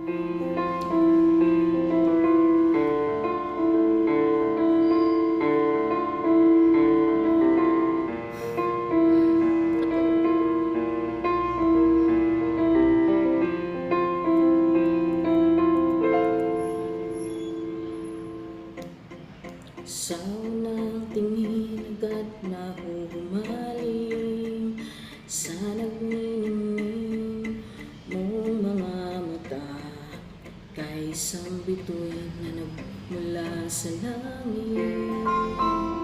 Sa unang tingin agad nahuhumaling sa nagniningning mong mga mata, kay isang bituin na nagmula sa langit.